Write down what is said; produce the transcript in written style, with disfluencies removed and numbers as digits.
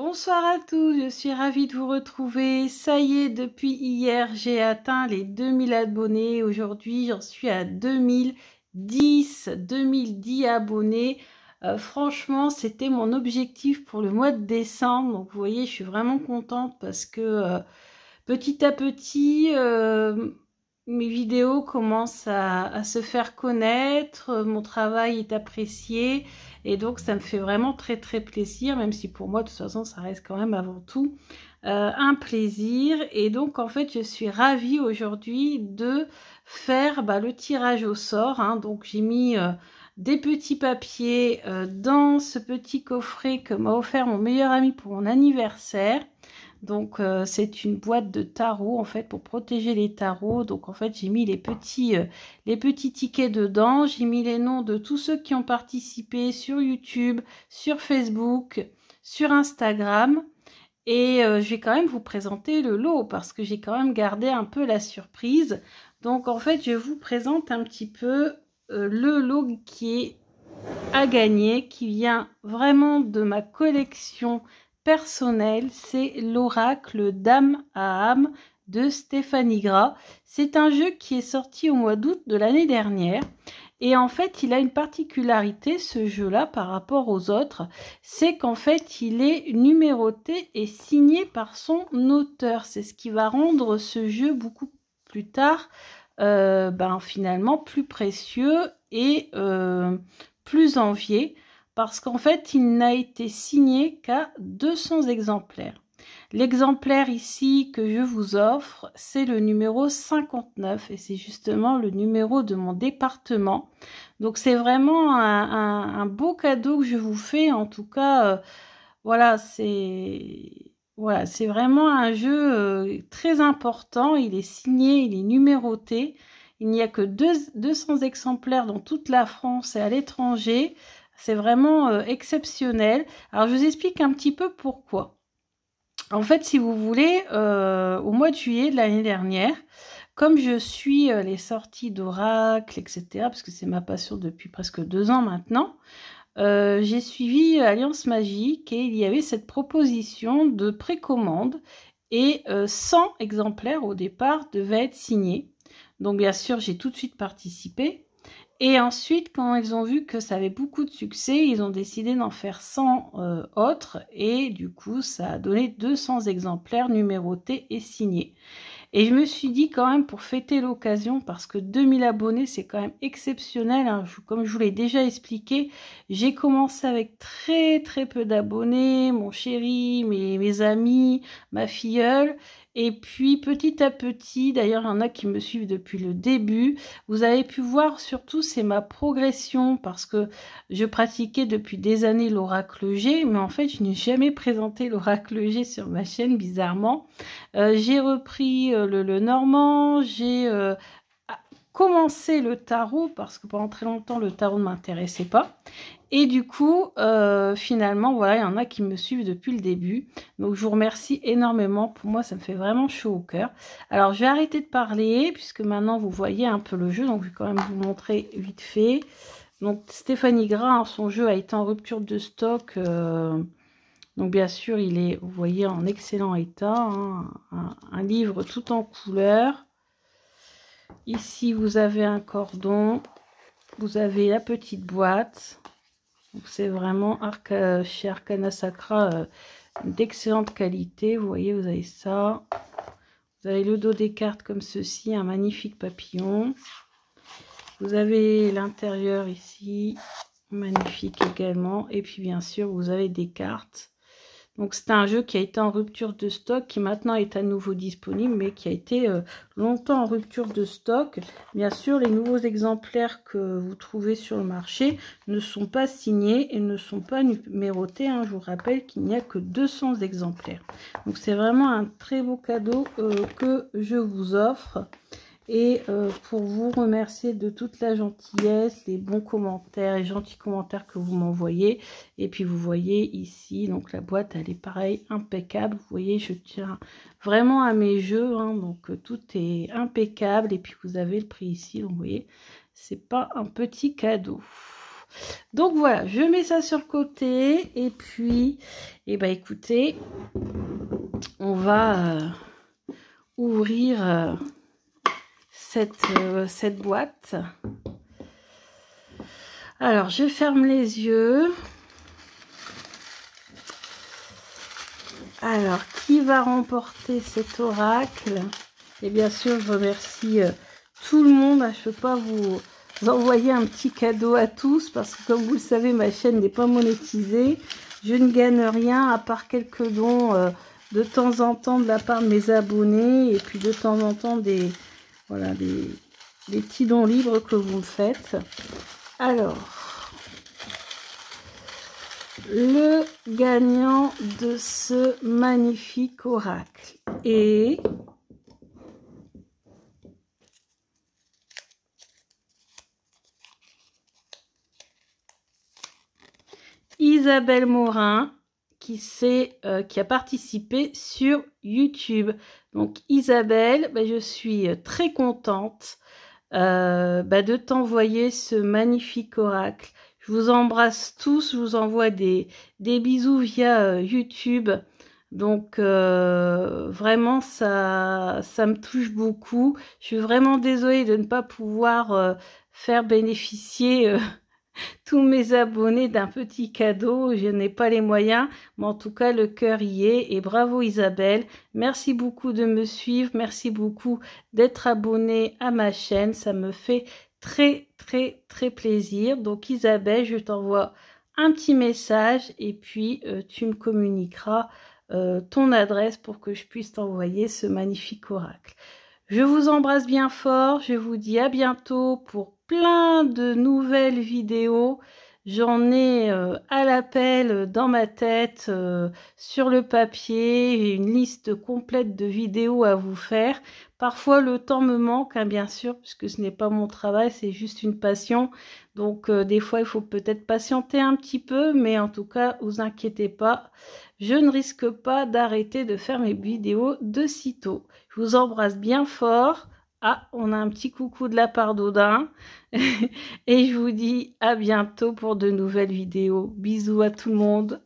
Bonsoir à tous, je suis ravie de vous retrouver. Ça y est, depuis hier, j'ai atteint les 2000 abonnés. Aujourd'hui, j'en suis à 2010 abonnés. Franchement, c'était mon objectif pour le mois de décembre. Donc, vous voyez, je suis vraiment contente parce que petit à petit, mes vidéos commencent à se faire connaître, mon travail est apprécié et donc ça me fait vraiment très très plaisir, même si pour moi de toute façon ça reste quand même avant tout un plaisir. Et donc en fait je suis ravie aujourd'hui de faire le tirage au sort, hein. Donc j'ai mis des petits papiers dans ce petit coffret que m'a offert mon meilleur ami pour mon anniversaire. Donc c'est une boîte de tarot en fait pour protéger les tarots. Donc en fait j'ai mis les petits tickets dedans. J'ai mis les noms de tous ceux qui ont participé sur YouTube, sur Facebook, sur Instagram. Et je vais quand même vous présenter le lot parce que j'ai quand même gardé un peu la surprise. Donc en fait je vous présente un petit peu le lot qui est à gagner, qui vient vraiment de ma collection personnelle. C'est l'oracle Dame à âme de Stéphanie Gras. C'est un jeu qui est sorti au mois d'août de l'année dernière. Et en fait, il a une particularité, ce jeu-là, par rapport aux autres. C'est qu'en fait, il est numéroté et signé par son auteur. C'est ce qui va rendre ce jeu beaucoup plus tard, finalement, plus précieux et plus envié, parce qu'en fait, il n'a été signé qu'à 200 exemplaires. L'exemplaire ici que je vous offre, c'est le numéro 59 et c'est justement le numéro de mon département. Donc c'est vraiment un beau cadeau que je vous fais. En tout cas, voilà, c'est vraiment un jeu très important. Il est signé, il est numéroté. Il n'y a que 200 exemplaires dans toute la France et à l'étranger. C'est vraiment exceptionnel. Alors je vous explique un petit peu pourquoi. En fait, si vous voulez, au mois de juillet de l'année dernière, comme je suis les sorties d'oracle, etc., parce que c'est ma passion depuis presque 2 ans maintenant, j'ai suivi Alliance Magique et il y avait cette proposition de précommande et 100 exemplaires au départ devaient être signés. Donc bien sûr, j'ai tout de suite participé. Et ensuite, quand ils ont vu que ça avait beaucoup de succès, ils ont décidé d'en faire 100 autres. Et du coup, ça a donné 200 exemplaires numérotés et signés. Et je me suis dit quand même pour fêter l'occasion, parce que 2000 abonnés, c'est quand même exceptionnel, hein. Comme je vous l'ai déjà expliqué, j'ai commencé avec très très peu d'abonnés, mon chéri, mes amis, ma filleule. Et puis petit à petit, d'ailleurs il y en a qui me suivent depuis le début, vous avez pu voir surtout c'est ma progression parce que je pratiquais depuis des années l'oracle G, mais en fait je n'ai jamais présenté l'oracle G sur ma chaîne bizarrement. J'ai repris le normand, j'ai commencé le tarot parce que pendant très longtemps le tarot ne m'intéressait pas. Et du coup, finalement, voilà, il y en a qui me suivent depuis le début. Donc, je vous remercie énormément. Pour moi, ça me fait vraiment chaud au cœur. Alors, je vais arrêter de parler puisque maintenant, vous voyez un peu le jeu. Donc, je vais quand même vous montrer vite fait. Donc, Stéphanie Gras, hein, son jeu a été en rupture de stock. Donc, bien sûr, il est, vous voyez, en excellent état. Hein, un livre tout en couleur. Ici, vous avez un cordon. Vous avez la petite boîte. C'est vraiment chez Arcana Sacra d'excellente qualité. Vous voyez, vous avez ça. Vous avez le dos des cartes comme ceci, un magnifique papillon. Vous avez l'intérieur ici, magnifique également. Et puis bien sûr, vous avez des cartes. Donc c'est un jeu qui a été en rupture de stock, qui maintenant est à nouveau disponible, mais qui a été longtemps en rupture de stock. Bien sûr, les nouveaux exemplaires que vous trouvez sur le marché ne sont pas signés et ne sont pas numérotés, hein. Je vous rappelle qu'il n'y a que 200 exemplaires. Donc c'est vraiment un très beau cadeau que je vous offre. Et pour vous remercier de toute la gentillesse, les bons commentaires et gentils commentaires que vous m'envoyez. Et puis vous voyez ici, donc la boîte elle est pareil, impeccable. Vous voyez, je tiens vraiment à mes jeux, hein, donc tout est impeccable. Et puis vous avez le prix ici, donc vous voyez, c'est pas un petit cadeau. Donc voilà, je mets ça sur le côté et puis, eh ben écoutez, on va ouvrir cette boîte. Alors, je ferme les yeux. Alors, qui va remporter cet oracle? Et bien sûr, je remercie tout le monde. Je ne peux pas vous envoyer un petit cadeau à tous parce que, comme vous le savez, ma chaîne n'est pas monétisée. Je ne gagne rien à part quelques dons de temps en temps de la part de mes abonnés et puis de temps en temps des petits dons libres que vous me faites. Alors, le gagnant de ce magnifique oracle est Isabelle Morin, qui a participé sur YouTube. Donc Isabelle, je suis très contente de t'envoyer ce magnifique oracle. Je vous embrasse tous, je vous envoie des bisous via YouTube. Donc vraiment ça me touche beaucoup. Je suis vraiment désolée de ne pas pouvoir faire bénéficier tous mes abonnés d'un petit cadeau. Je n'ai pas les moyens, mais en tout cas le cœur y est. Et bravo Isabelle, merci beaucoup de me suivre, merci beaucoup d'être abonné à ma chaîne, ça me fait très plaisir. Donc Isabelle, je t'envoie un petit message et puis tu me communiqueras ton adresse pour que je puisse t'envoyer ce magnifique oracle. Je vous embrasse bien fort, je vous dis à bientôt pour plein de nouvelles vidéos. J'en ai à l'appel dans ma tête, sur le papier, une liste complète de vidéos à vous faire. Parfois le temps me manque, hein, bien sûr, puisque ce n'est pas mon travail, c'est juste une passion. Donc des fois il faut peut-être patienter un petit peu, mais en tout cas, vous inquiétez pas, je ne risque pas d'arrêter de faire mes vidéos de sitôt. Je vous embrasse bien fort. Ah, on a un petit coucou de la part d'Odin. Et je vous dis à bientôt pour de nouvelles vidéos. Bisous à tout le monde.